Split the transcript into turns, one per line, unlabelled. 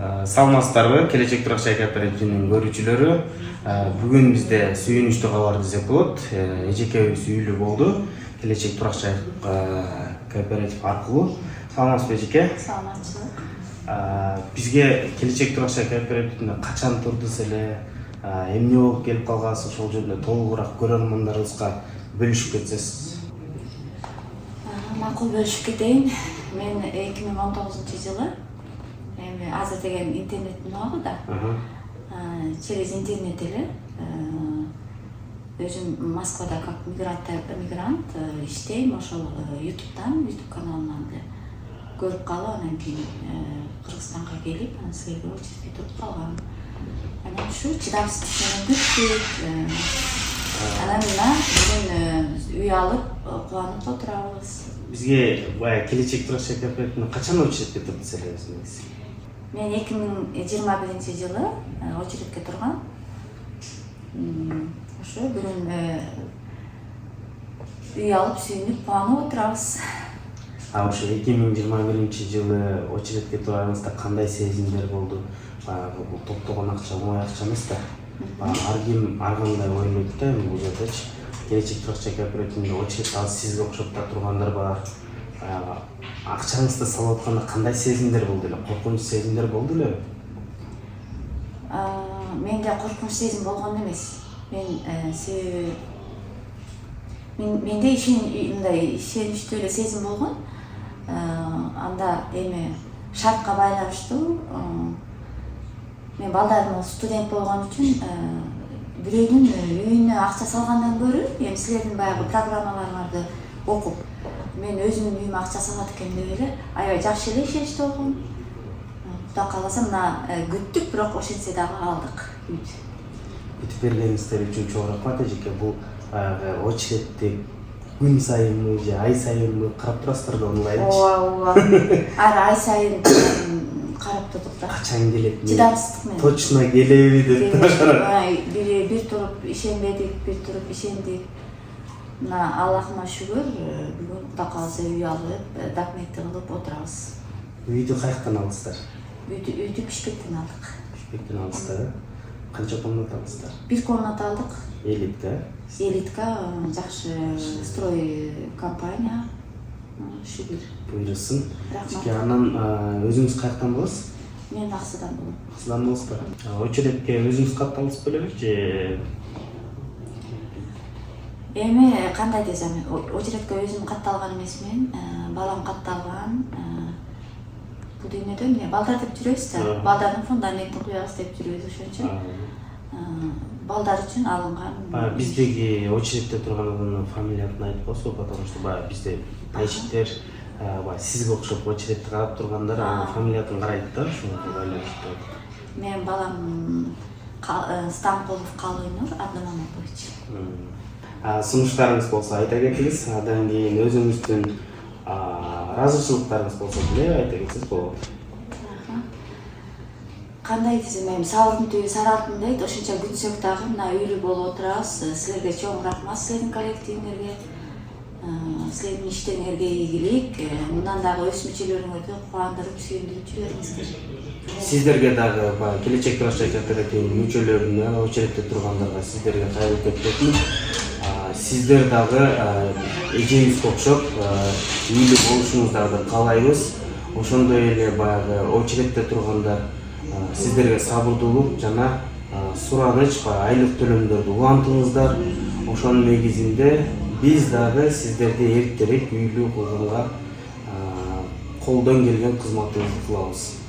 Саламатсыздарбы, Келечек Туракчай кооперативинин көрүүчүлөрү. Бүгүн бизде сүйүнүчтүү кабар десек болот. Эжекебиз үйлүү болду. Келечек Туракчай кооператив аркылуу. Саламатсызбы эжеке?
Саламатчылык.
Бизге Келечек Туракчай кооперативине качан турдуз эле? Эмне болуп келип калгансыз? Ошол жөнүндө толугураак көрөрмандарыбызга бөлүшүп кетсеңиз.
Макул бөлүшүп кетейин. Мен 2019-жылы азыр деген интернеттин убагы да. Через интернет эле өзүм Москвада как мигрант иштейм. Ошол YouTube каналынан эле көрүп калып, анан кийин Кыргызстанга келип, анан силерге очередке туруп калгам. Анан ушу чыдамсыздык менен анан мына бүгүн үй алып кубанып отурабыз.
Бизге баягы Келечек Туракчай кооперативине качан очередке турдуз эле өзүңүз?
Мен 2021-жылы очередке тургам. Ошо бүгүн үй алып сүйүнүп кубанып отурабыз.
Ошо 2021-жылы очередке турганыңызда кандай сезимдер болду? Баягы бул топтогон акча оңой акча эмес да. Ар ким ар кандай ойлойт да, бул жerdечи. Келечек Туракчай кооперативинде очеред ал сизге окшоп да тургандар бар. Акчаңызды салып атканда кандай сезимдер болду эле? Коркунуч сезимдер болду эле?
Менде коркунуч сезим болгон эмес. Менде мындай ишеничтүү эле сезим болгон. Анда эми шартка байланыштуу. Мен балдарым студент болгон үчүн бирөөнүн үйүнө акча салгандан көрө, эми силердин баягы программаларыңарды окуп, мен өзүмдүн үйүмө акча салат экен деп эле аябай жакшы эле ишеничтүү болгом. Кудай кааласа мына күттүк, бирок ошентсе дагы алдык үйдү.
Күтүп бергениңиздер үчүн чоң рахмат эжеке. Бул баягы очередти күн сайынмы же ай сайынмы карап турасыздар да онлайнчы?
Ооба. Ар ай сайын карап турдук да.
Качан келет?
Чыдамсыздык менен.
Точно келеби деп
Бир туруп ишенбедик, бир туруп ишендик. Мына Аллахыма шүгүр, бүгүн Кудай кааласа үй алып, документти кылып отурабыз.
Үйдү каяктан алдыңыздар?
Үйдү Бишкектен алдык.
Бишкектен алдыңыздар. Канча комната алдыңыздар?
Бир комната алдык.
Элитка.
Элитка жакшы строй компания. Шүгүр.
Буйрусун.
Рахмат.
Анан өзүңүз каяктан болосуз?
Мен Аксыдан болом.
Аксыдан болосузбу? Очередке өзүңүз катталдыңыз белеби же?
Эми кандай десем, очередке өзүм катталган эмесмин, балам катталган. Бул дүйнөдө эмне балдар деп жүрөбүз да. Балдардын фундаментин куябыз деп жүрөбүз ошончо. Балдар үчүн алынган.
Биздеги очередте турган адамдын фамилиясын айтып коесузбу, потому что баягы бизде пайщиктер сизге окшоп очередти карап тургандар фамилиясын карайт да, ошого байланыштуу.
Менин балам Станкулов Калыйнур Абдымаматович.
Сунуштарыңыз болсо айта кетиңиз, андан кийин өзүңүздүн ыраазычылыктарыңыз болсо деле айта кетсеңиз болот.
Кандай десем, эми сабырдын түбү сары алтын дейт, ошончо күтсөк дагы мына үйлүү болуп отурабыз. Силерге чоң рахмат, силердин коллективиңерге, силердин иштериңерге ийгилик, мындан дагы өсмүчүлөрүңөрдү кубандырып, сүйүндүрүп жүрөңүздөр.
Сиздерге дагы Келечек Туракчай кооперативинин мүчөлөрүнө, очередте тургандарга сиздерге кайрылып кетпесин. Сиздер дагы эжеңизге окшоп үйлүү болушуңуздарды каалайбыз. Ошондой эле баягы очередте тургандар сиздерге сабырдуулук жана сураныч, айлык төлөмдөрдү улантыңыздар. Ошонун негизинде биз дагы сиздерди эртерээк үйлүү кылганга колдон келген кызматыбызды кылабыз.